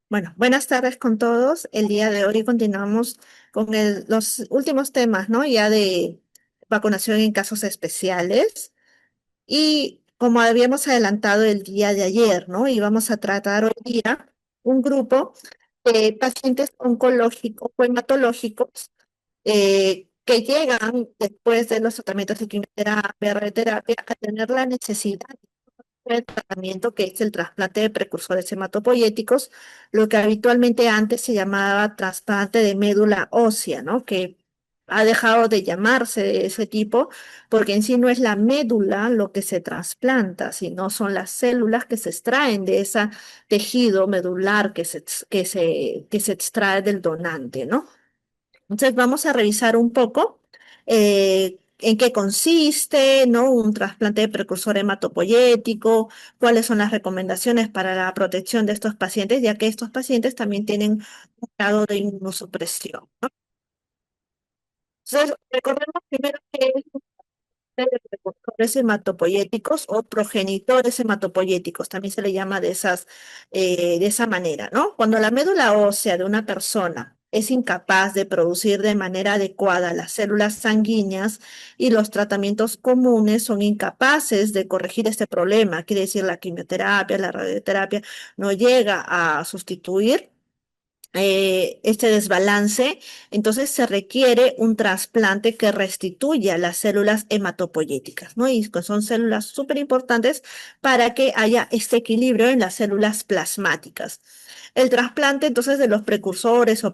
Bueno, buenas tardes con todos. El día de hoy continuamos con los últimos temas, ¿no? Ya de vacunación en casos especiales. Y como habíamos adelantado el día de ayer, ¿no? Y vamos a tratar hoy día un grupo de pacientes oncológicos o hematológicos que llegan después de los tratamientos de quimioterapia, radioterapia, a tener la necesidad el tratamiento que es el trasplante de precursores hematopoyéticos, lo que habitualmente antes se llamaba trasplante de médula ósea, ¿no? Que ha dejado de llamarse de ese tipo porque en sí no es la médula lo que se trasplanta, sino son las células que se extraen de ese tejido medular que se extrae del donante, ¿no? Entonces vamos a revisar un poco en qué consiste, ¿no? Un trasplante de precursor hematopoyético, cuáles son las recomendaciones para la protección de estos pacientes, ya que estos pacientes también tienen un grado de inmunosupresión. Entonces, recordemos primero que es de precursores hematopoyéticos o progenitores hematopoyéticos, también se le llama de esa manera, ¿no? Cuando la médula ósea de una persona es incapaz de producir de manera adecuada las células sanguíneas y los tratamientos comunes son incapaces de corregir este problema, quiere decir la quimioterapia, la radioterapia no llega a sustituir este desbalance, entonces se requiere un trasplante que restituya las células hematopoyéticas, ¿no? Y que son células súper importantes para que haya este equilibrio en las células plasmáticas. El trasplante entonces de los precursores o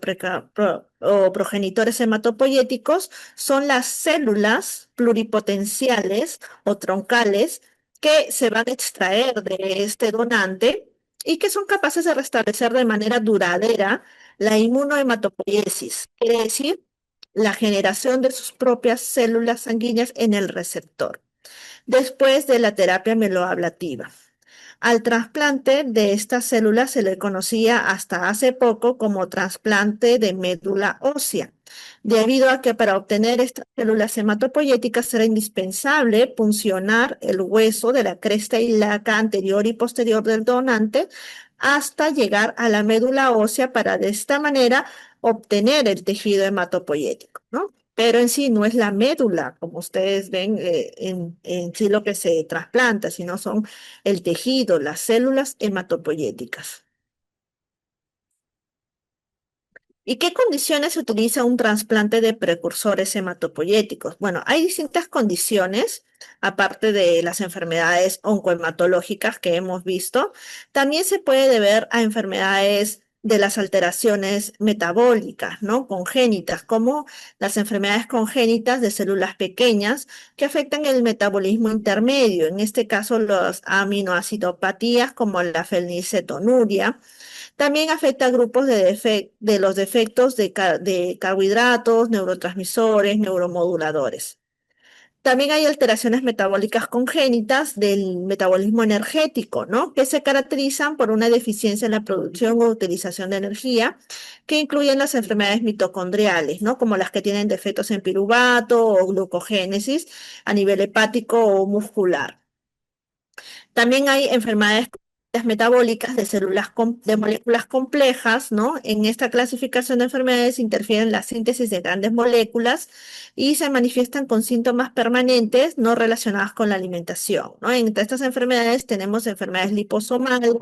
progenitores hematopoyéticos son las células pluripotenciales o troncales que se van a extraer de este donante y que son capaces de restablecer de manera duradera la inmunohematopoiesis, quiere decir la generación de sus propias células sanguíneas en el receptor, después de la terapia meloablativa. Al trasplante de estas células se le conocía hasta hace poco como trasplante de médula ósea, debido a que para obtener estas células hematopoyéticas era indispensable puncionar el hueso de la cresta ilíaca anterior y posterior del donante hasta llegar a la médula ósea para de esta manera obtener el tejido hematopoyético, ¿no? Pero en sí no es la médula, como ustedes ven en sí lo que se trasplanta, sino son el tejido, las células hematopoyéticas. ¿Y qué condiciones se utiliza un trasplante de precursores hematopoyéticos? Bueno, hay distintas condiciones, aparte de las enfermedades oncohematológicas que hemos visto. También se puede deber a enfermedades de las alteraciones metabólicas, ¿no? Congénitas, como las enfermedades congénitas de células pequeñas que afectan el metabolismo intermedio, en este caso las aminoacidopatías como la fenilcetonuria. También afecta a grupos de los defectos de carbohidratos, neurotransmisores, neuromoduladores. También hay alteraciones metabólicas congénitas del metabolismo energético, ¿no? Que se caracterizan por una deficiencia en la producción o utilización de energía, que incluyen las enfermedades mitocondriales, ¿no? Como las que tienen defectos en piruvato o glucogénesis a nivel hepático o muscular. También hay enfermedades metabólicas de de moléculas complejas, ¿no? En esta clasificación de enfermedades interfieren la síntesis de grandes moléculas y se manifiestan con síntomas permanentes no relacionados con la alimentación, ¿no? Entre estas enfermedades tenemos enfermedades liposomales,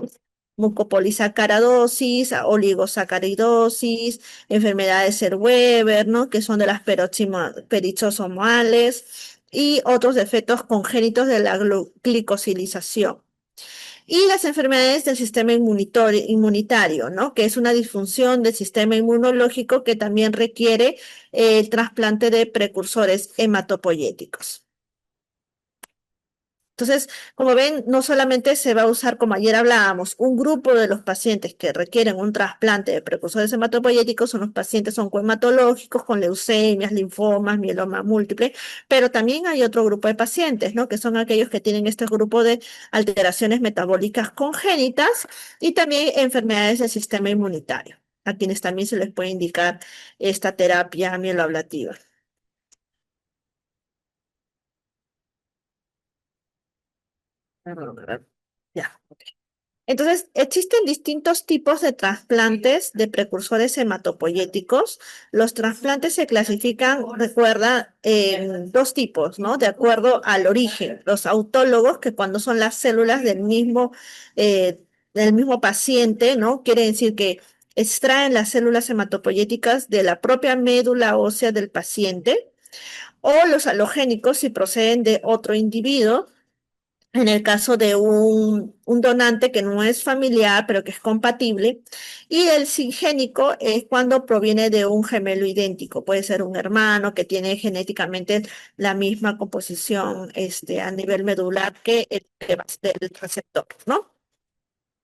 mucopolisacaradosis, oligosacaridosis, enfermedades Zellweger, ¿no? Que son de las peroxisomales y otros defectos congénitos de la glicosilización. Y las enfermedades del sistema inmunitario, ¿no? Que es una disfunción del sistema inmunológico que también requiere el trasplante de precursores hematopoyéticos. Entonces, como ven, no solamente se va a usar, como ayer hablábamos, un grupo de los pacientes que requieren un trasplante de precursores hematopoyéticos son los pacientes oncohematológicos con leucemias, linfomas, mieloma múltiple, pero también hay otro grupo de pacientes, ¿no? Que son aquellos que tienen este grupo de alteraciones metabólicas congénitas y también enfermedades del sistema inmunitario, a quienes también se les puede indicar esta terapia mieloablativa. Perdón, ¿verdad? Ya. Entonces, existen distintos tipos de trasplantes de precursores hematopoyéticos. Los trasplantes se clasifican, recuerda, en dos tipos, ¿no? De acuerdo al origen. Los autólogos, que cuando son las células del mismo paciente, ¿no? Quiere decir que extraen las células hematopoyéticas de la propia médula ósea del paciente. O los alogénicos, si proceden de otro individuo en el caso de un donante que no es familiar, pero que es compatible. Y el singénico es cuando proviene de un gemelo idéntico. Puede ser un hermano que tiene genéticamente la misma composición a nivel medular que el del receptor, ¿no?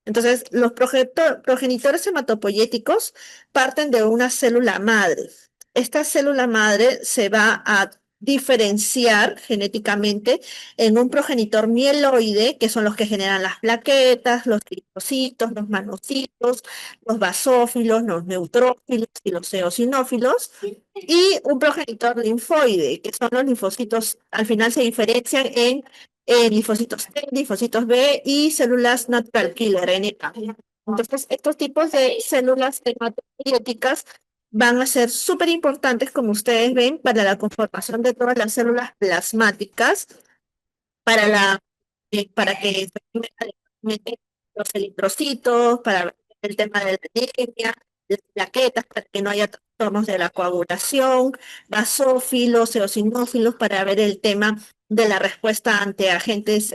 Entonces, los progenitores hematopoyéticos parten de una célula madre. Esta célula madre se va a diferenciar genéticamente en un progenitor mieloide, que son los que generan las plaquetas, los linfocitos, los manocitos, los basófilos, los neutrófilos y los eosinófilos, y un progenitor linfoide, que son los linfocitos, al final se diferencian en linfocitos T, linfocitos B y células natural killer, NK. Entonces, estos tipos de células hematopoyéticas van a ser súper importantes, como ustedes ven, para la conformación de todas las células plasmáticas, para para que se formen adecuadamente los eritrocitos, para el tema de la anemia, las plaquetas, para que no haya trastornos de la coagulación, basófilos, eosinófilos, para ver el tema de la respuesta ante agentes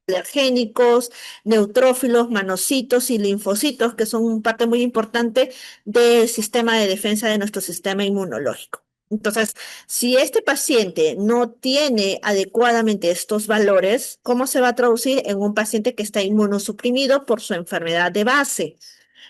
alergénicos, neutrófilos, manocitos y linfocitos, que son parte muy importante del sistema de defensa de nuestro sistema inmunológico. Entonces, si este paciente no tiene adecuadamente estos valores, ¿cómo se va a traducir en un paciente que está inmunosuprimido por su enfermedad de base?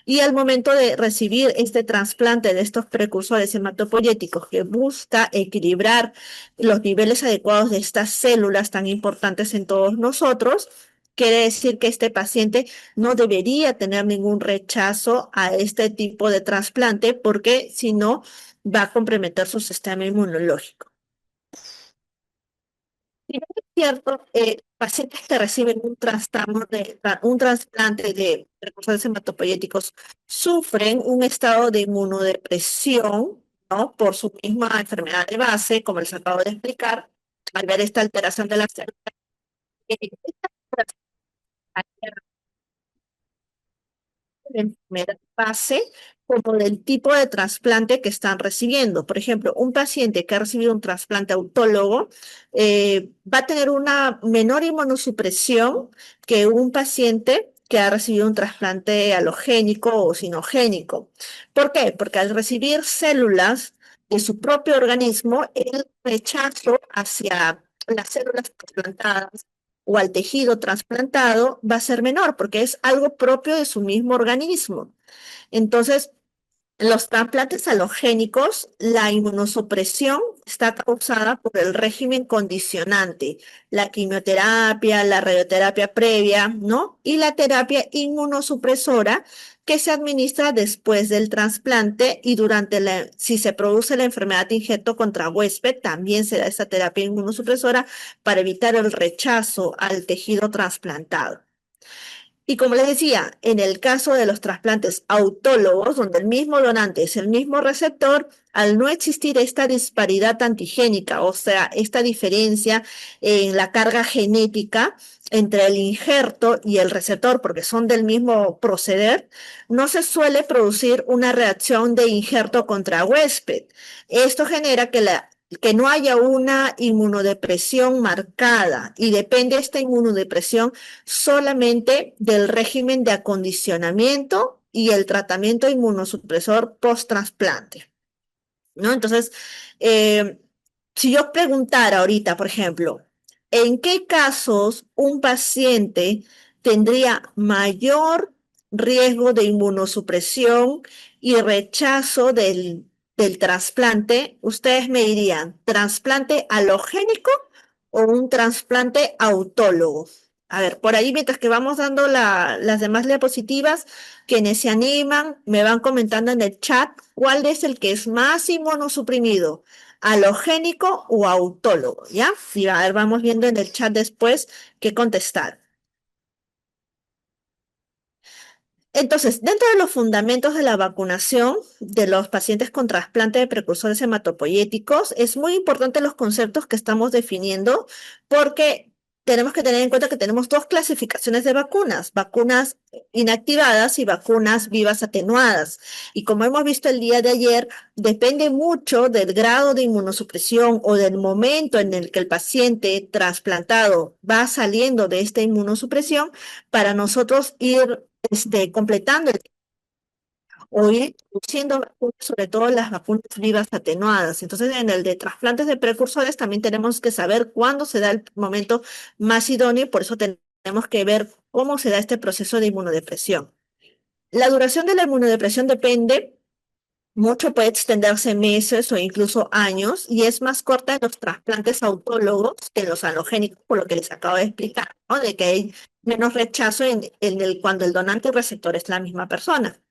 Y al momento de recibir este trasplante de estos precursores hematopoyéticos que busca equilibrar los niveles adecuados de estas células tan importantes en todos nosotros, quiere decir que este paciente no debería tener ningún rechazo a este tipo de trasplante porque si no va a comprometer su sistema inmunológico. Si bien es cierto, pacientes que reciben un trasplante de precursores hematopoyéticos sufren un estado de inmunodepresión, ¿no? Por su misma enfermedad de base, como les acabo de explicar, al ver esta alteración de las células. Esta de enfermedad base como del tipo de trasplante que están recibiendo. Por ejemplo, un paciente que ha recibido un trasplante autólogo va a tener una menor inmunosupresión que un paciente que ha recibido un trasplante alogénico o sinogénico. ¿Por qué? Porque al recibir células de su propio organismo, el rechazo hacia las células trasplantadas o al tejido trasplantado va a ser menor porque es algo propio de su mismo organismo. Entonces, los trasplantes alogénicos, la inmunosupresión está causada por el régimen condicionante, la quimioterapia, la radioterapia previa, ¿no? Y la terapia inmunosupresora que se administra después del trasplante y si se produce la enfermedad de injerto contra huésped, también se da esta terapia inmunosupresora para evitar el rechazo al tejido trasplantado. Y como les decía, en el caso de los trasplantes autólogos, donde el mismo donante es el mismo receptor, al no existir esta disparidad antigénica, o sea, esta diferencia en la carga genética entre el injerto y el receptor, porque son del mismo proceder, no se suele producir una reacción de injerto contra huésped. Esto genera que no haya una inmunodepresión marcada y depende esta inmunodepresión solamente del régimen de acondicionamiento y el tratamiento inmunosupresor post-trasplante, ¿no? Entonces, eh, si yo preguntara ahorita, por ejemplo, ¿en qué casos un paciente tendría mayor riesgo de inmunosupresión y rechazo del trasplante? Ustedes me dirían, ¿trasplante alogénico o un trasplante autólogo? A ver, por ahí mientras que vamos dando las demás diapositivas, quienes se animan, me van comentando en el chat cuál es el que es más inmunosuprimido, halogénico o autólogo, ¿ya? Y a ver, vamos viendo en el chat después qué contestar. Entonces, dentro de los fundamentos de la vacunación de los pacientes con trasplante de precursores hematopoyéticos, es muy importante los conceptos que estamos definiendo porque tenemos que tener en cuenta que tenemos dos clasificaciones de vacunas, vacunas inactivadas y vacunas vivas atenuadas. Y como hemos visto el día de ayer, depende mucho del grado de inmunosupresión o del momento en el que el paciente trasplantado va saliendo de esta inmunosupresión para nosotros ir completando o ir produciendo vacunas, sobre todo las vacunas vivas atenuadas. Entonces, en el de trasplantes de precursores también tenemos que saber cuándo se da el momento más idóneo y por eso tenemos que ver cómo se da este proceso de inmunodepresión. La duración de la inmunodepresión depende mucho, puede extenderse meses o incluso años y es más corta en los trasplantes autólogos que en los alogénicos, por lo que les acabo de explicar, ¿no? De que hay menos rechazo cuando el donante y receptor es la misma persona.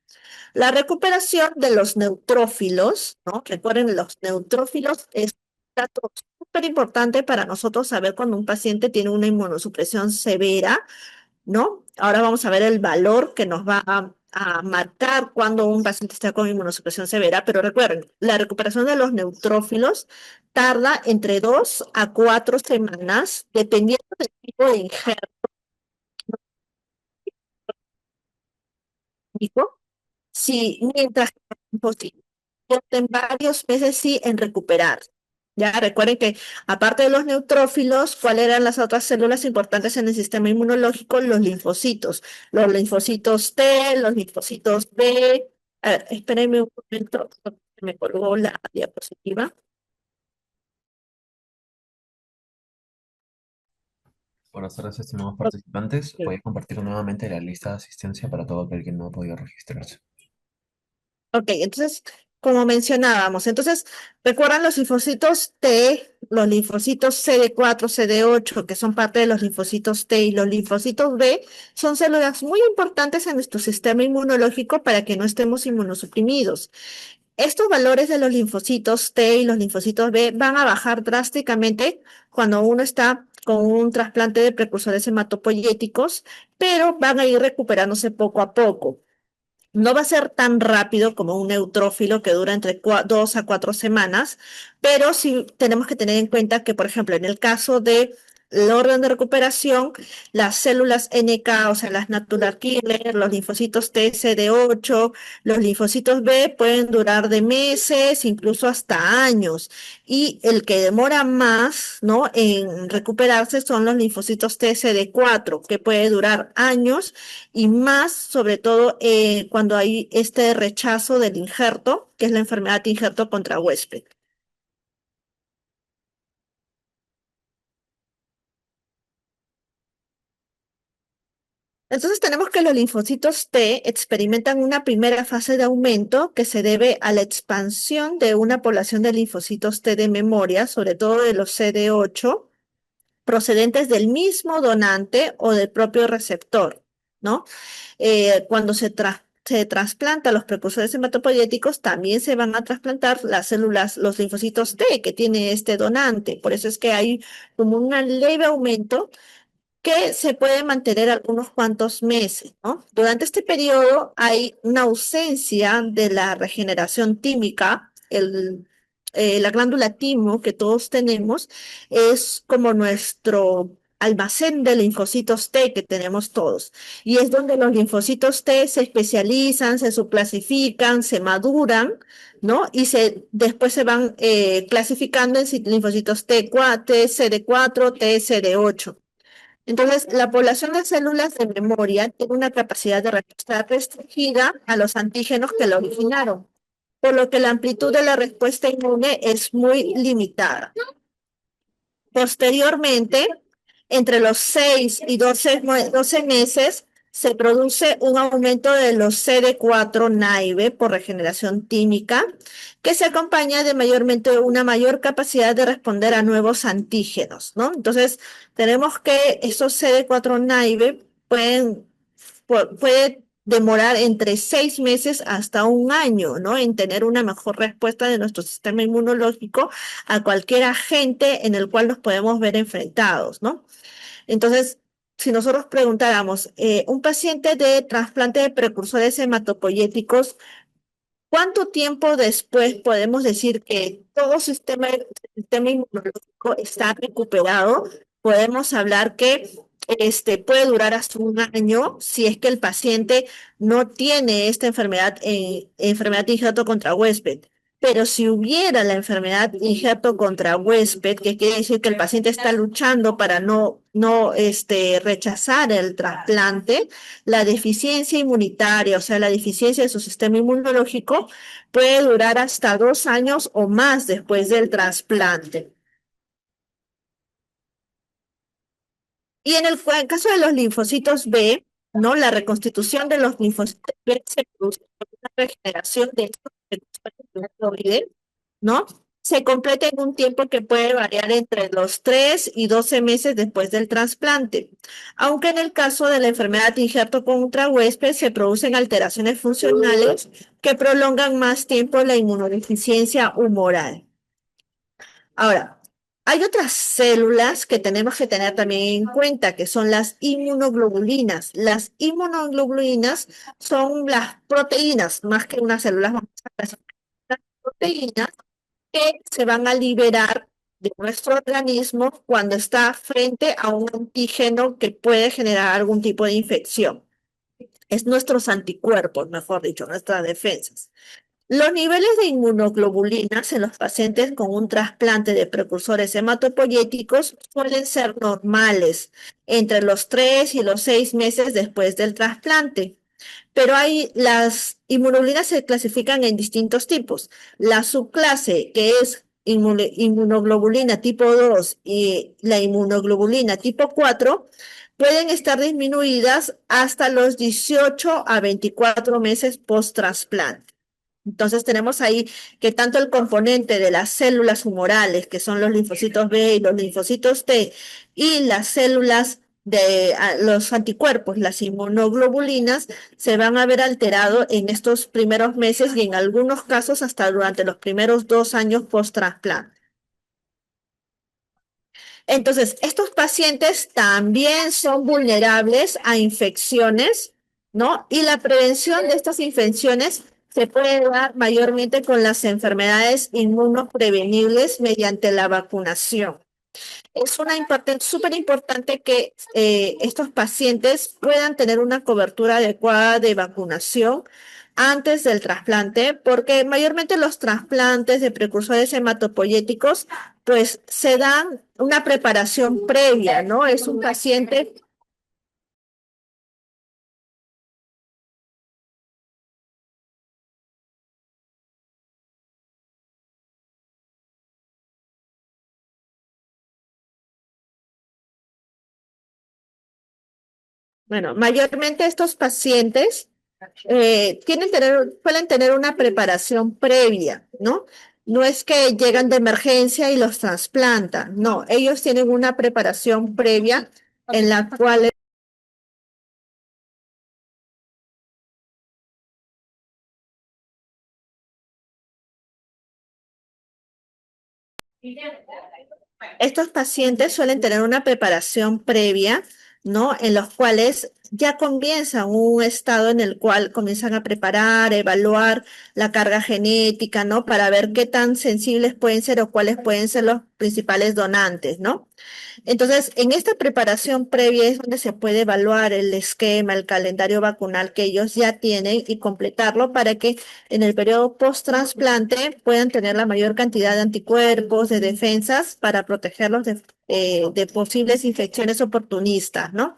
La recuperación de los neutrófilos, ¿no? Recuerden, los neutrófilos es un dato súper importante para nosotros saber cuando un paciente tiene una inmunosupresión severa, ¿no? Ahora vamos a ver el valor que nos va a marcar cuando un paciente está con inmunosupresión severa, pero recuerden, la recuperación de los neutrófilos tarda entre 2 a 4 semanas, dependiendo del tipo de injerto sí, mientras que pues, sí, en varios meses sí en recuperar. Ya recuerden que aparte de los neutrófilos, ¿cuáles eran las otras células importantes en el sistema inmunológico? Los linfocitos T, los linfocitos B. A ver, espérenme un momento, se me colgó la diapositiva. Buenas tardes, estimados participantes. Voy a compartir nuevamente la lista de asistencia para todo aquel que no ha podido registrarse. Ok, entonces, como mencionábamos, entonces, recuerdan los linfocitos T, los linfocitos CD4, CD8, que son parte de los linfocitos T, y los linfocitos B son células muy importantes en nuestro sistema inmunológico para que no estemos inmunosuprimidos. Estos valores de los linfocitos T y los linfocitos B van a bajar drásticamente cuando uno está con un trasplante de precursores hematopoyéticos, pero van a ir recuperándose poco a poco. No va a ser tan rápido como un neutrófilo que dura entre 2 a 4 semanas, pero sí tenemos que tener en cuenta que, por ejemplo, en el caso de el orden de recuperación, las células NK, o sea, las natural killer, los linfocitos TCD8, los linfocitos B pueden durar de meses, incluso hasta años. Y el que demora más, ¿no? En recuperarse son los linfocitos TCD4, que puede durar años y más, sobre todo cuando hay este rechazo del injerto, que es la enfermedad de injerto contra huésped. Entonces tenemos que los linfocitos T experimentan una primera fase de aumento que se debe a la expansión de una población de linfocitos T de memoria, sobre todo de los CD8, procedentes del mismo donante o del propio receptor, ¿no? Cuando se trasplanta los precursores hematopoyéticos, también se van a trasplantar las células, los linfocitos T que tiene este donante. Por eso es que hay como un leve aumento que se puede mantener algunos cuantos meses, ¿no? Durante este periodo hay una ausencia de la regeneración tímica, la glándula timo que todos tenemos es como nuestro almacén de linfocitos T que tenemos todos. Y es donde los linfocitos T se especializan, se subclasifican, se maduran, ¿no? Y después se van clasificando en linfocitos T4, TCD4, TCD8. Entonces, la población de células de memoria tiene una capacidad de respuesta restringida a los antígenos que la originaron, por lo que la amplitud de la respuesta inmune es muy limitada. Posteriormente, entre los 6 y 12 meses, se produce un aumento de los CD4 naive por regeneración tímica, que se acompaña de mayormente una mayor capacidad de responder a nuevos antígenos, ¿no? Entonces, tenemos que esos CD4 naive puede demorar entre 6 meses hasta un año, ¿no? En tener una mejor respuesta de nuestro sistema inmunológico a cualquier agente en el cual nos podemos ver enfrentados, ¿no? Entonces, si nosotros preguntáramos, un paciente de trasplante de precursores hematopoyéticos, ¿cuánto tiempo después podemos decir que todo sistema inmunológico está recuperado? Podemos hablar que puede durar hasta un año si es que el paciente no tiene esta enfermedad, enfermedad de injerto contra huésped. Pero si hubiera la enfermedad de injerto contra huésped, que quiere decir que el paciente está luchando para no rechazar el trasplante, la deficiencia inmunitaria, o sea, la deficiencia de su sistema inmunológico, puede durar hasta 2 años o más después del trasplante. Y en el caso de los linfocitos B, ¿no? La reconstitución de los linfocitos B se produce por una regeneración de estos linfocitos, ¿no? Se completa en un tiempo que puede variar entre los 3 y 12 meses después del trasplante. Aunque en el caso de la enfermedad de injerto contra huésped se producen alteraciones funcionales que prolongan más tiempo la inmunodeficiencia humoral. Ahora, hay otras células que tenemos que tener también en cuenta, que son las inmunoglobulinas. Las inmunoglobulinas son las proteínas, más que unas células, vamos a clasificar las proteínas que se van a liberar de nuestro organismo cuando está frente a un antígeno que puede generar algún tipo de infección. Es nuestros anticuerpos, mejor dicho, nuestras defensas. Los niveles de inmunoglobulinas en los pacientes con un trasplante de precursores hematopoyéticos suelen ser normales entre los 3 y los 6 meses después del trasplante. Pero las inmunoglobulinas se clasifican en distintos tipos. La subclase, que es inmunoglobulina tipo 2 y la inmunoglobulina tipo 4, pueden estar disminuidas hasta los 18 a 24 meses post-trasplante. Entonces tenemos ahí que tanto el componente de las células humorales, que son los linfocitos B y los linfocitos T, y las células de los anticuerpos, las inmunoglobulinas, se van a ver alterados en estos primeros meses y en algunos casos hasta durante los primeros 2 años post-trasplante. Entonces, estos pacientes también son vulnerables a infecciones, ¿no? Y la prevención de estas infecciones se puede dar mayormente con las enfermedades inmunoprevenibles mediante la vacunación. Es una súper importante que estos pacientes puedan tener una cobertura adecuada de vacunación antes del trasplante, porque mayormente los trasplantes de precursores hematopoyéticos, pues se dan una preparación previa, ¿no? Es un paciente. Bueno, mayormente estos pacientes suelen tener una preparación previa, ¿no? No es que llegan de emergencia y los trasplantan, no, ellos tienen una preparación previa en la cual estos pacientes suelen tener una preparación previa, ¿no? En los cuales ya comienzan un estado en el cual comienzan a preparar, evaluar la carga genética, ¿no? Para ver qué tan sensibles pueden ser o cuáles pueden ser los principales donantes, ¿no? Entonces, en esta preparación previa es donde se puede evaluar el esquema, el calendario vacunal que ellos ya tienen y completarlo para que en el periodo post-trasplante puedan tener la mayor cantidad de anticuerpos, de defensas para protegerlos de posibles infecciones oportunistas, ¿no?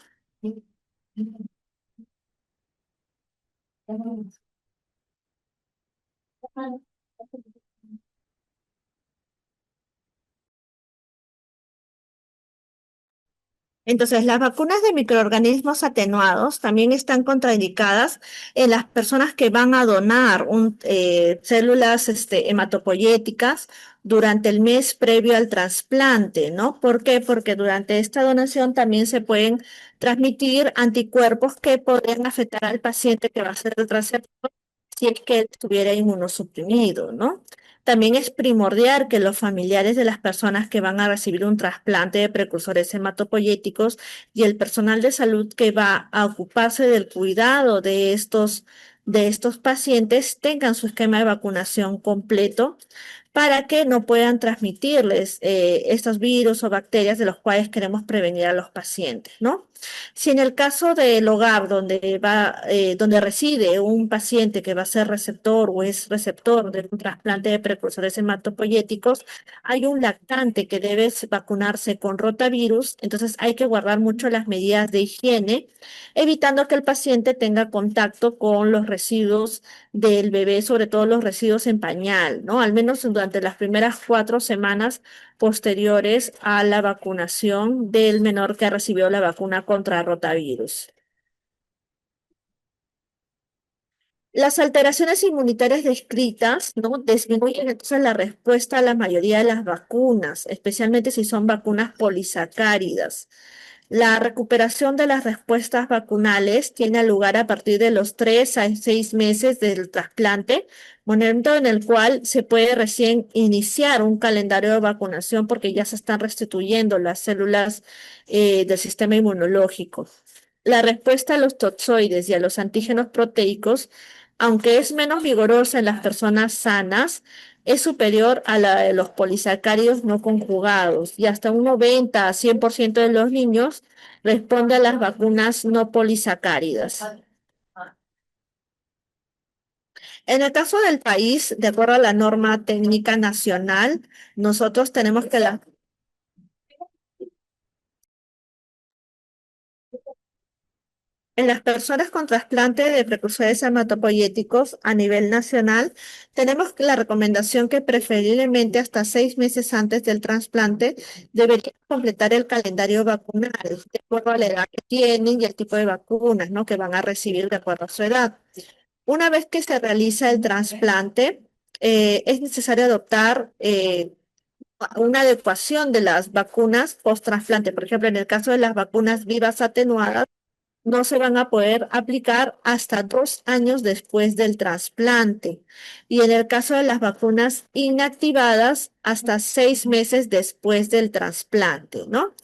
Entonces, las vacunas de microorganismos atenuados también están contraindicadas en las personas que van a donar células hematopoyéticas durante el mes previo al trasplante, ¿no? ¿Por qué? Porque durante esta donación también se pueden transmitir anticuerpos que podrían afectar al paciente que va a ser el receptor si es que él estuviera inmunosuprimido, ¿no? También es primordial que los familiares de las personas que van a recibir un trasplante de precursores hematopoyéticos y el personal de salud que va a ocuparse del cuidado de estos pacientes tengan su esquema de vacunación completo para que no puedan transmitirles estos virus o bacterias de los cuales queremos prevenir a los pacientes, ¿no? Si en el caso del hogar donde reside un paciente que va a ser receptor o es receptor de un trasplante de precursores hematopoyéticos, hay un lactante que debe vacunarse con rotavirus, entonces hay que guardar mucho las medidas de higiene, evitando que el paciente tenga contacto con los residuos del bebé, sobre todo los residuos en pañal, ¿no? Al menos durante las primeras 4 semanas posteriores a la vacunación del menor que ha recibido la vacuna contra rotavirus. Las alteraciones inmunitarias descritas, ¿no? Disminuyen entonces la respuesta a la mayoría de las vacunas, especialmente si son vacunas polisacáridas. La recuperación de las respuestas vacunales tiene lugar a partir de los 3 a 6 meses del trasplante, momento en el cual se puede recién iniciar un calendario de vacunación porque ya se están restituyendo las células del sistema inmunológico. La respuesta a los toxoides y a los antígenos proteicos, aunque es menos vigorosa en las personas sanas, es superior a la de los polisacáridos no conjugados y hasta un 90 a 100% de los niños responde a las vacunas no polisacáridas. En el caso del país, de acuerdo a la norma técnica nacional, nosotros tenemos que en las personas con trasplante de precursores hematopoyéticos a nivel nacional, tenemos la recomendación que preferiblemente hasta 6 meses antes del trasplante deberían completar el calendario vacunal, de acuerdo a la edad que tienen y el tipo de vacunas, ¿no? que van a recibir de acuerdo a su edad. Una vez que se realiza el trasplante, es necesario adoptar una adecuación de las vacunas post-trasplante. Por ejemplo, en el caso de las vacunas vivas atenuadas, no se van a poder aplicar hasta 2 años después del trasplante. Y en el caso de las vacunas inactivadas, hasta 6 meses después del trasplante, ¿no?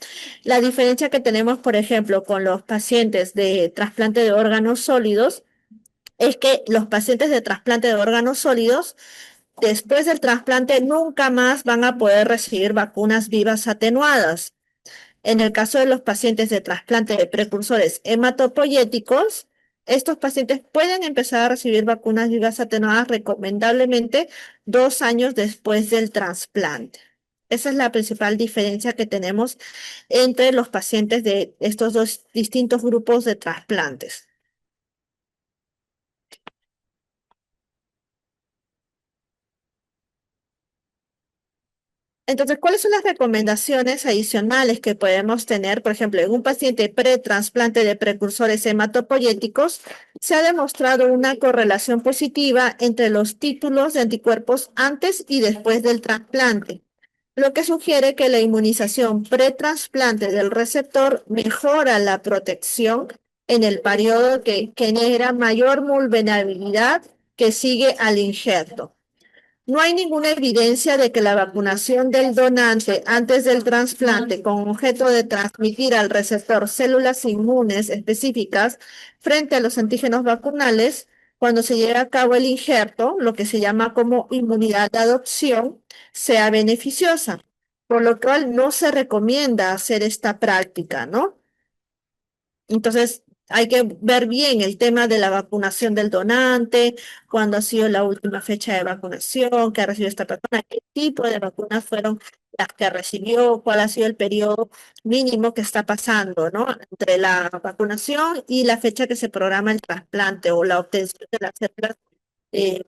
La diferencia que tenemos, por ejemplo, con los pacientes de trasplante de órganos sólidos es que los pacientes de trasplante de órganos sólidos, después del trasplante, nunca más van a poder recibir vacunas vivas atenuadas. En el caso de los pacientes de trasplante de precursores hematopoyéticos, estos pacientes pueden empezar a recibir vacunas vivas atenuadas recomendablemente 2 años después del trasplante. Esa es la principal diferencia que tenemos entre los pacientes de estos dos distintos grupos de trasplantes. Entonces, ¿cuáles son las recomendaciones adicionales que podemos tener? Por ejemplo, en un paciente pretrasplante de precursores hematopoyéticos, se ha demostrado una correlación positiva entre los títulos de anticuerpos antes y después del trasplante, lo que sugiere que la inmunización pretrasplante del receptor mejora la protección en el periodo que genera mayor vulnerabilidad que sigue al injerto. No hay ninguna evidencia de que la vacunación del donante antes del trasplante con objeto de transmitir al receptor células inmunes específicas frente a los antígenos vacunales, cuando se lleva a cabo el injerto, lo que se llama como inmunidad de adopción, sea beneficiosa, por lo cual no se recomienda hacer esta práctica, ¿no? Entonces, hay que ver bien el tema de la vacunación del donante, cuándo ha sido la última fecha de vacunación que ha recibido esta persona, qué tipo de vacunas fueron las que recibió, cuál ha sido el periodo mínimo que está pasando, ¿no? Entre la vacunación y la fecha que se programa el trasplante o la obtención de las células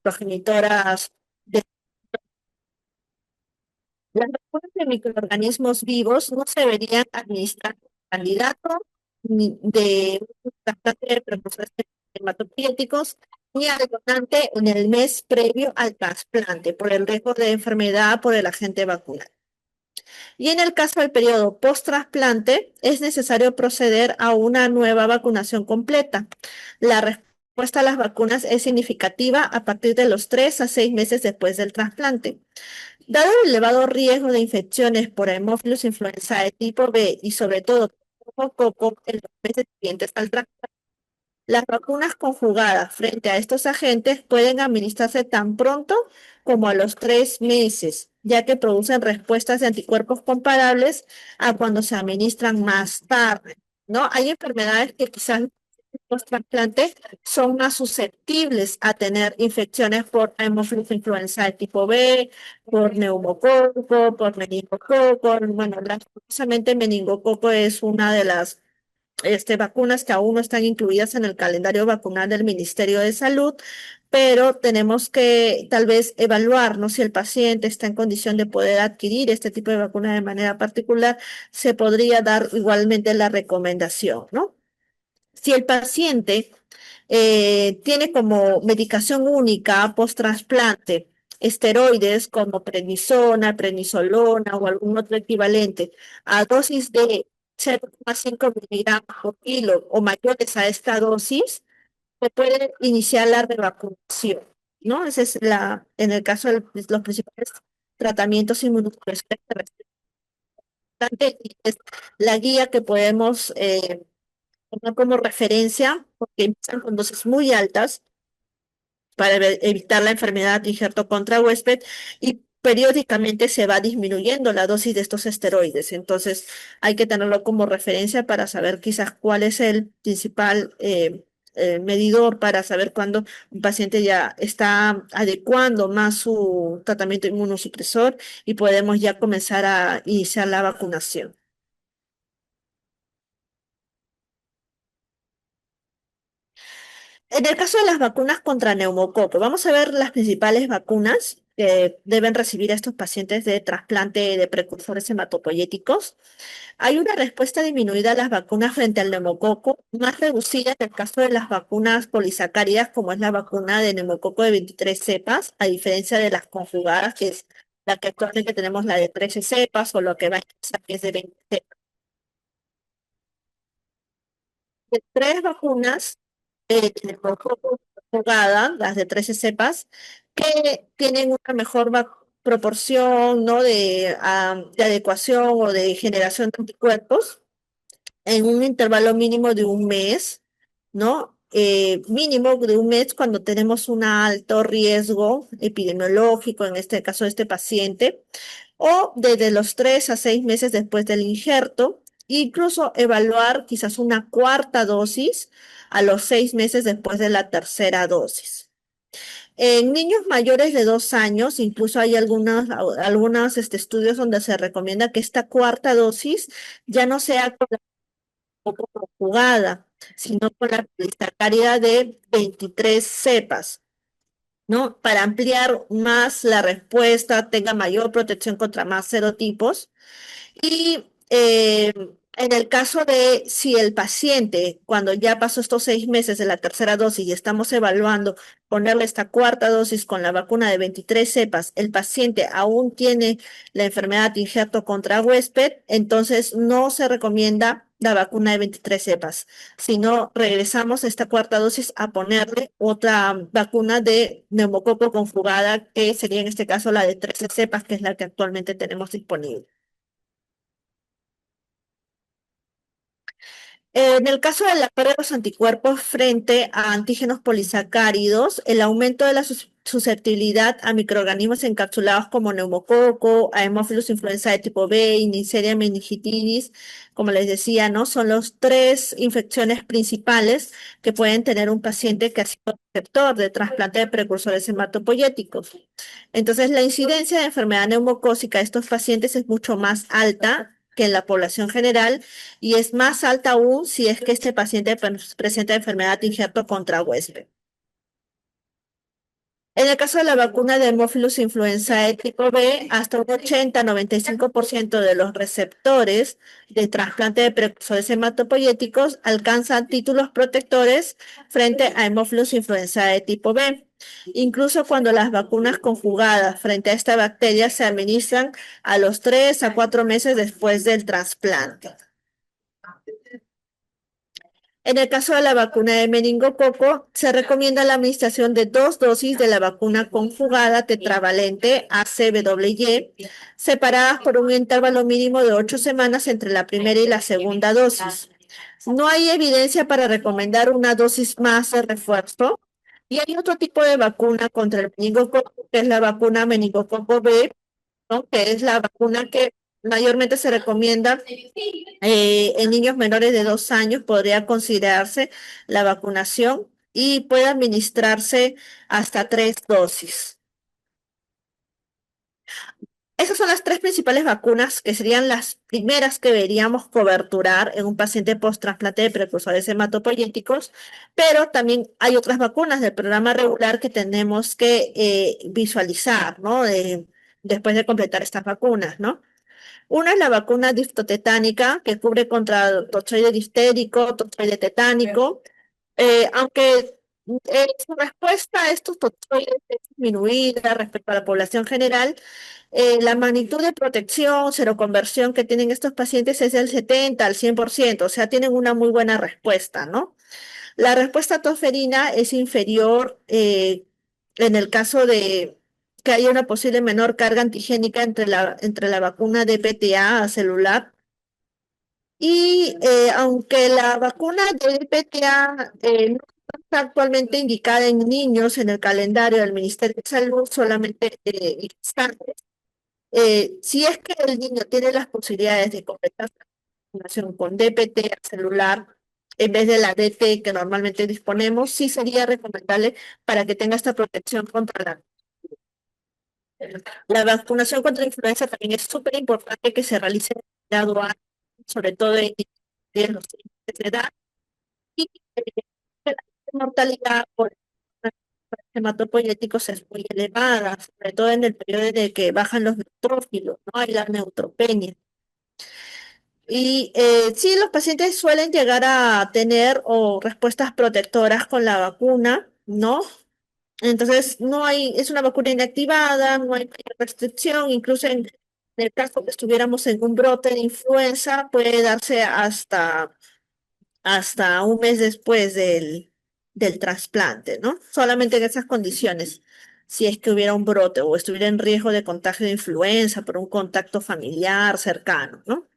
progenitoras. Las vacunas de microorganismos vivos no se deberían administrar al candidato ni de un trasplante de precursores hematopoyéticos ni al donante en el mes previo al trasplante por el riesgo de enfermedad por el agente vacunal. Y en el caso del periodo post-trasplante, es necesario proceder a una nueva vacunación completa. La respuesta a las vacunas es significativa a partir de los 3 a 6 meses después del trasplante. Dado el elevado riesgo de infecciones por Haemophilus influenzae tipo B y sobre todo por coco en los meses siguientes al trasplante, las vacunas conjugadas frente a estos agentes pueden administrarse tan pronto como a los 3 meses, ya que producen respuestas de anticuerpos comparables a cuando se administran más tarde, ¿no? Hay enfermedades que quizás los trasplantes son más susceptibles a tener infecciones por Haemophilus influenzae tipo B, por neumococo, por meningococo. Bueno, precisamente meningococo es una de las vacunas que aún no están incluidas en el calendario vacunal del Ministerio de Salud, pero tenemos que tal vez evaluar, ¿no? Si el paciente está en condición de poder adquirir este tipo de vacuna de manera particular, se podría dar igualmente la recomendación, ¿no? Si el paciente tiene como medicación única post-trasplante esteroides como prednisona, prednisolona o algún otro equivalente a dosis de 0,5 miligramos por kilo o mayores a esta dosis, se puede iniciar la revacunación, ¿no? Esa es en el caso de los principales tratamientos inmunosupresores y es la guía que podemos tomar como referencia, porque empiezan con dosis muy altas para evitar la enfermedad de injerto contra huésped y periódicamente se va disminuyendo la dosis de estos esteroides. Entonces hay que tenerlo como referencia para saber quizás cuál es el principal medidor para saber cuándo un paciente ya está adecuando más su tratamiento inmunosupresor y podemos ya comenzar a iniciar la vacunación. En el caso de las vacunas contra neumococo, vamos a ver las principales vacunas que deben recibir estos pacientes de trasplante de precursores hematopoyéticos. Hay una respuesta disminuida a las vacunas frente al neumococo, más reducida en el caso de las vacunas polisacáridas, como es la vacuna de neumococo de 23 cepas, a diferencia de las conjugadas, que es la que actualmente tenemos, la de 13 cepas, o lo que va a empezar, que es de 20 cepas. De tres vacunas de jugada, las de 13 cepas, que tienen una mejor proporción, ¿no? De adecuación o de generación de anticuerpos en un intervalo mínimo de un mes, ¿no? Mínimo de un mes cuando tenemos un alto riesgo epidemiológico, en este caso de este paciente, o desde los 3 a 6 meses después del injerto, incluso evaluar quizás una cuarta dosis a los 6 meses después de la tercera dosis. En niños mayores de 2 años, incluso hay algunos estudios donde se recomienda que esta cuarta dosis ya no sea con la conjugada, sino con la polisacaridad de 23 cepas. ¿No? Para ampliar más la respuesta, tenga mayor protección contra más serotipos. Y en el caso de si el paciente, cuando ya pasó estos 6 meses de la tercera dosis y estamos evaluando ponerle esta cuarta dosis con la vacuna de 23 cepas, el paciente aún tiene la enfermedad de injerto contra huésped, entonces no se recomienda la vacuna de 23 cepas, sino regresamos a esta cuarta dosis a ponerle otra vacuna de neumococo conjugada, que sería en este caso la de 13 cepas, que es la que actualmente tenemos disponible. En el caso de la pérdida de los anticuerpos frente a antígenos polisacáridos, el aumento de la susceptibilidad a microorganismos encapsulados como neumococo, Haemophilus influenzae tipo B y Neisseria meningitidis, como les decía, ¿no? Son los tres infecciones principales que pueden tener un paciente que ha sido receptor de trasplante de precursores hematopoyéticos. Entonces, la incidencia de enfermedad neumocócica de estos pacientes es mucho más alta que en la población general y es más alta aún si es que este paciente presenta enfermedad de injerto contra huésped. En el caso de la vacuna de Haemophilus influenzae tipo B, hasta un 80-95% de los receptores de trasplante de precursores hematopoyéticos alcanzan títulos protectores frente a Haemophilus influenzae tipo B. Incluso cuando las vacunas conjugadas frente a esta bacteria se administran a los 3 a 4 meses después del trasplante. En el caso de la vacuna de meningococo, se recomienda la administración de 2 dosis de la vacuna conjugada tetravalente ACWY, separadas por un intervalo mínimo de 8 semanas entre la primera y la segunda dosis. No hay evidencia para recomendar una dosis más de refuerzo. Y hay otro tipo de vacuna contra el meningococo, que es la vacuna meningococo B, ¿no? Que es la vacuna que mayormente se recomienda en niños menores de 2 años. Podría considerarse la vacunación y puede administrarse hasta 3 dosis. Esas son las tres principales vacunas que serían las primeras que deberíamos coberturar en un paciente post-trasplante de precursores hematopoyéticos, pero también hay otras vacunas del programa regular que tenemos que visualizar, ¿no? Después de completar estas vacunas, ¿no? Una es la vacuna diftotetánica, que cubre contra tozoide difterico, tozoide tetánico, aunque su respuesta a estos tozoides es disminuida respecto a la población general. La magnitud de protección, seroconversión que tienen estos pacientes es del 70 al 100%, o sea, tienen una muy buena respuesta, ¿no? La respuesta tosferina es inferior en el caso de que haya una posible menor carga antigénica entre la vacuna de PTA celular. Y aunque la vacuna de PTA no está actualmente indicada en niños en el calendario del Ministerio de Salud, solamente gestantes, si es que el niño tiene las posibilidades de completar la vacunación con DPT celular en vez de la DT que normalmente disponemos, sí sería recomendable para que tenga esta protección contra la vacunación contra la influenza. También es súper importante que se realice en grado A, sobre todo en los niños de edad. Y la mortalidad por hematopoyéticos es muy elevada, sobre todo en el periodo de que bajan los neutrófilos, ¿no? Hay la neutropenia. Y sí, los pacientes suelen llegar a tener o respuestas protectoras con la vacuna, ¿no? Entonces, no hay, es una vacuna inactivada, no hay mayor restricción, incluso en el caso que estuviéramos en un brote de influenza, puede darse hasta un mes después del trasplante, ¿no? Solamente en esas condiciones, si es que hubiera un brote o estuviera en riesgo de contagio de influenza por un contacto familiar cercano, ¿no?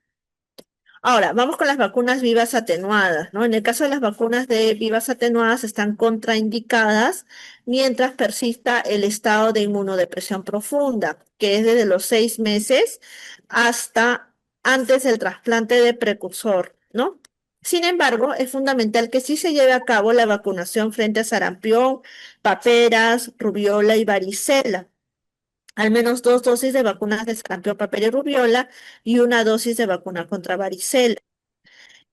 Ahora, vamos con las vacunas vivas atenuadas, ¿no? En el caso de las vacunas de vivas atenuadas están contraindicadas mientras persista el estado de inmunodepresión profunda, que es desde los 6 meses hasta antes del trasplante de precursor, ¿no? Sin embargo, es fundamental que sí se lleve a cabo la vacunación frente a sarampión, paperas, rubiola y varicela. Al menos 2 dosis de vacunas de sarampión, papera y rubiola y una dosis de vacuna contra varicela.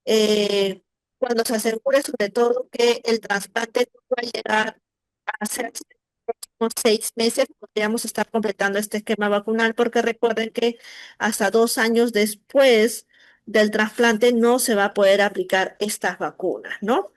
eh, Cuando se asegure sobre todo que el trasplante no va a llegar a hacerse en los próximos 6 meses, podríamos estar completando este esquema vacunal, porque recuerden que hasta 2 años después del trasplante no se va a poder aplicar estas vacunas, ¿no?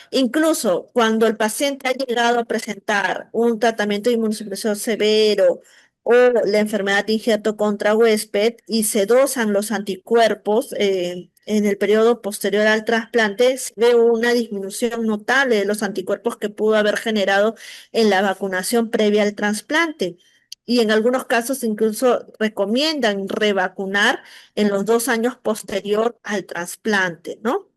Incluso cuando el paciente ha llegado a presentar un tratamiento de inmunosupresor severo o la enfermedad de injerto contra huésped y se dosan los anticuerpos en el periodo posterior al trasplante, se ve una disminución notable de los anticuerpos que pudo haber generado en la vacunación previa al trasplante. Y en algunos casos incluso recomiendan revacunar en los 2 años posterior al trasplante, ¿no?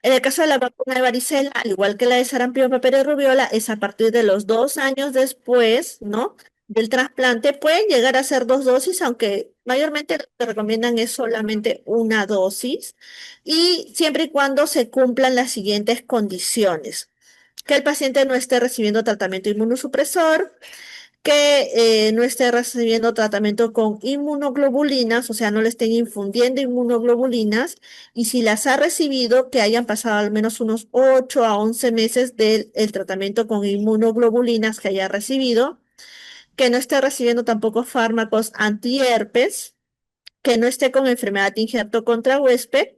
En el caso de la vacuna de varicela, al igual que la de sarampión, papera y rubiola, es a partir de los 2 años después, ¿no? Del trasplante. Pueden llegar a ser 2 dosis, aunque mayormente lo que recomiendan es solamente una dosis, y siempre y cuando se cumplan las siguientes condiciones: que el paciente no esté recibiendo tratamiento inmunosupresor, que no esté recibiendo tratamiento con inmunoglobulinas, o sea, no le estén infundiendo inmunoglobulinas, y si las ha recibido, que hayan pasado al menos unos 8 a 11 meses del el tratamiento con inmunoglobulinas que haya recibido, que no esté recibiendo tampoco fármacos antiherpes, que no esté con enfermedad de injerto contra huésped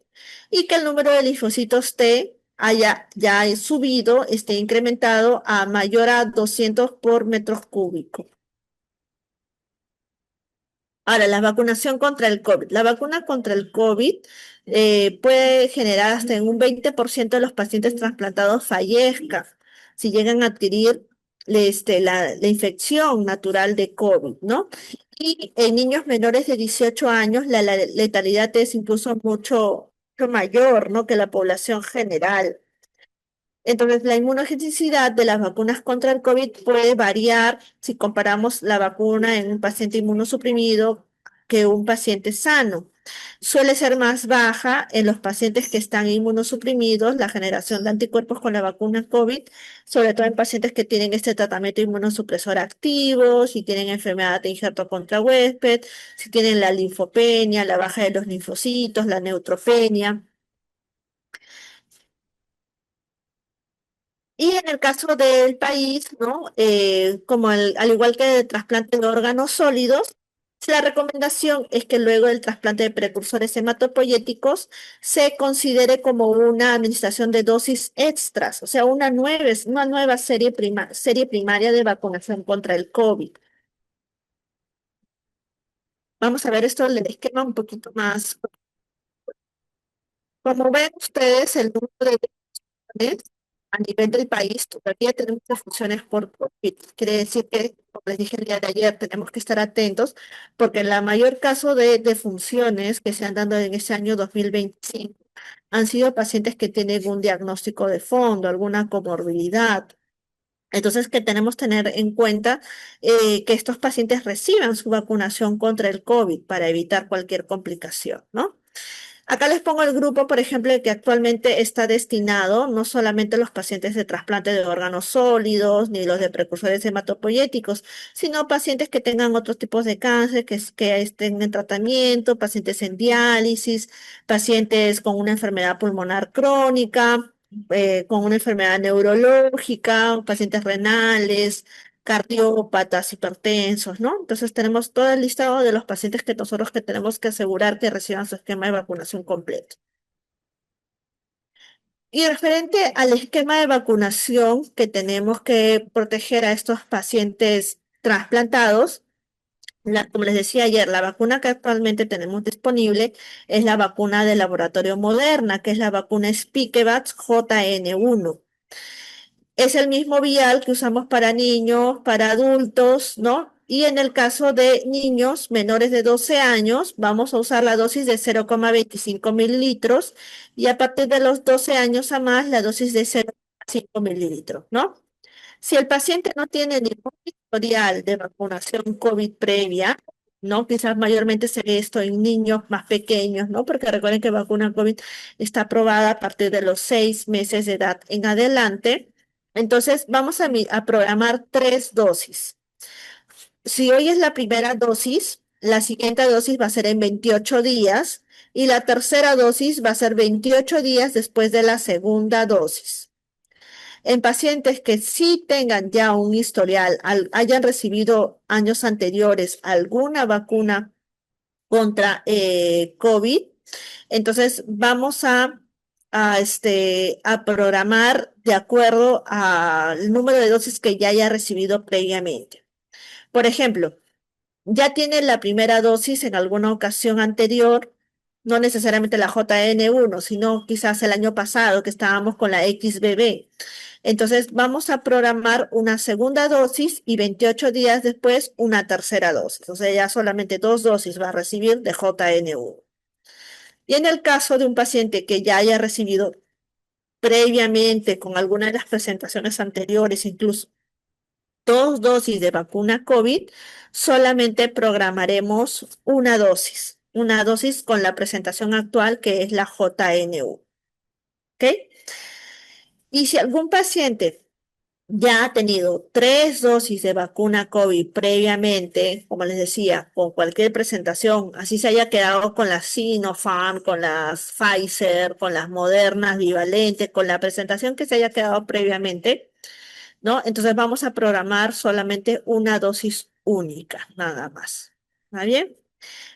y que el número de linfocitos T haya ya subido, esté incrementado a mayor a 200 por metros cúbicos. Ahora, la vacunación contra el COVID. La vacuna contra el COVID puede generar hasta en un 20% de los pacientes trasplantados fallezcan si llegan a adquirir la infección natural de COVID, ¿no? Y en niños menores de 18 años la letalidad es incluso mucho mayor, ¿no? Que la población general. Entonces, la inmunogenicidad de las vacunas contra el COVID puede variar si comparamos la vacuna en un paciente inmunosuprimido que un paciente sano. Suele ser más baja en los pacientes que están inmunosuprimidos, la generación de anticuerpos con la vacuna COVID, sobre todo en pacientes que tienen este tratamiento inmunosupresor activo, si tienen enfermedad de injerto contra huésped, si tienen la linfopenia, la baja de los linfocitos, la neutropenia. Y en el caso del país, ¿no? Al igual que el trasplante de órganos sólidos, la recomendación es que luego del trasplante de precursores hematopoyéticos se considere como una administración de dosis extras, o sea, una nueva serie primaria de vacunación contra el COVID. Vamos a ver esto del esquema un poquito más. Como ven ustedes, el número de a nivel del país todavía tenemos defunciones por COVID. Quiere decir que, como les dije el día de ayer, tenemos que estar atentos porque la mayor caso de defunciones que se han dado en este año 2025 han sido pacientes que tienen un diagnóstico de fondo, alguna comorbilidad. Entonces, que tenemos que tener en cuenta que estos pacientes reciban su vacunación contra el COVID para evitar cualquier complicación, ¿no? Acá les pongo el grupo, por ejemplo, que actualmente está destinado no solamente a los pacientes de trasplante de órganos sólidos, ni los de precursores hematopoyéticos, sino pacientes que tengan otros tipos de cáncer, que estén en tratamiento, pacientes en diálisis, pacientes con una enfermedad pulmonar crónica, con una enfermedad neurológica, pacientes renales, cardiópatas, hipertensos, ¿no? Entonces tenemos todo el listado de los pacientes que nosotros que tenemos que asegurar que reciban su esquema de vacunación completo. Y referente al esquema de vacunación que tenemos que proteger a estos pacientes trasplantados, como les decía ayer, la vacuna que actualmente tenemos disponible es la vacuna del laboratorio Moderna, que es la vacuna Spikevax JN1. Es el mismo vial que usamos para niños, para adultos, ¿no? Y en el caso de niños menores de 12 años, vamos a usar la dosis de 0,25 mililitros y a partir de los 12 años a más, la dosis de 0,5 mililitros, ¿no? Si el paciente no tiene ningún historial de vacunación COVID previa, ¿no? Quizás mayormente se ve esto en niños más pequeños, ¿no? Porque recuerden que vacuna COVID está aprobada a partir de los 6 meses de edad en adelante. Entonces, vamos a programar 3 dosis. Si hoy es la primera dosis, la siguiente dosis va a ser en 28 días y la tercera dosis va a ser 28 días después de la segunda dosis. En pacientes que sí tengan ya un historial, hayan recibido años anteriores alguna vacuna contra COVID, entonces vamos a programar de acuerdo al número de dosis que ya haya recibido previamente. Por ejemplo, ya tiene la primera dosis en alguna ocasión anterior, no necesariamente la JN1, sino quizás el año pasado que estábamos con la XBB. Entonces vamos a programar una segunda dosis y 28 días después una tercera dosis. O sea, ya solamente 2 dosis va a recibir de JN1. Y en el caso de un paciente que ya haya recibido previamente con alguna de las presentaciones anteriores, incluso 2 dosis de vacuna COVID, solamente programaremos una dosis con la presentación actual que es la JN1. ¿Ok? Y si algún paciente ya ha tenido 3 dosis de vacuna COVID previamente, como les decía, con cualquier presentación, así se haya quedado con las Sinopharm, con las Pfizer, con las Modernas, bivalentes, con la presentación que se haya quedado previamente, ¿no? Entonces vamos a programar solamente una dosis única, nada más. ¿Está bien?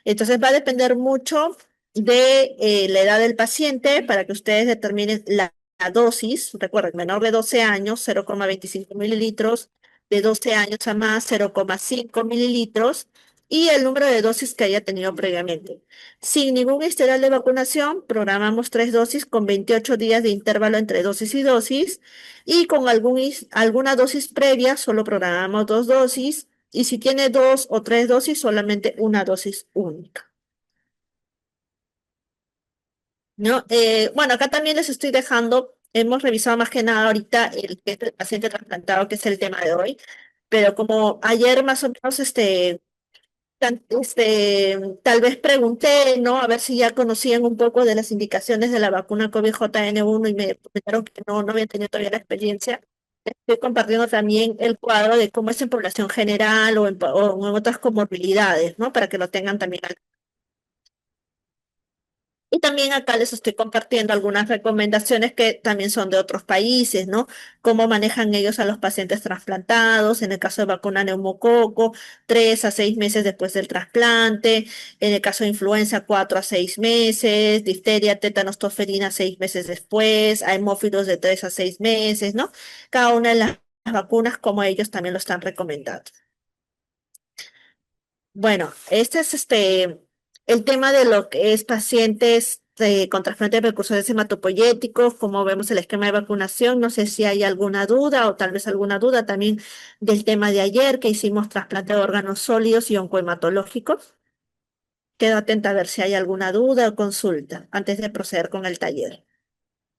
Entonces va a depender mucho de la edad del paciente para que ustedes determinen la dosis. Recuerden, menor de 12 años, 0,25 mililitros, de 12 años a más, 0,5 mililitros, y el número de dosis que haya tenido previamente. Sin ningún historial de vacunación, programamos 3 dosis con 28 días de intervalo entre dosis y dosis, y con alguna dosis previa, solo programamos 2 dosis, y si tiene 2 o 3 dosis, solamente una dosis única. ¿No? Bueno, acá también les estoy dejando, hemos revisado más que nada ahorita el que es el paciente trasplantado, que es el tema de hoy, pero como ayer más o menos tal vez pregunté, ¿no? A ver si ya conocían un poco de las indicaciones de la vacuna COVID-JN1 y me comentaron que no habían tenido todavía la experiencia. Estoy compartiendo también el cuadro de cómo es en población general o en otras comorbilidades, ¿no? Para que lo tengan también. Y también acá les estoy compartiendo algunas recomendaciones que también son de otros países, ¿no? Cómo manejan ellos a los pacientes trasplantados, en el caso de vacuna neumococo, 3 a 6 meses después del trasplante, en el caso de influenza, 4 a 6 meses, difteria, tétanos, tosferina, 6 meses después, a hemófilos de 3 a 6 meses, ¿no? Cada una de las vacunas, como ellos también lo están recomendando. Bueno, este es el tema de lo que es pacientes con trasplante de precursores hematopoyéticos, como vemos el esquema de vacunación. No sé si hay alguna duda o tal vez alguna duda también del tema de ayer que hicimos trasplante de órganos sólidos y oncohematológicos. Quedo atenta a ver si hay alguna duda o consulta antes de proceder con el taller.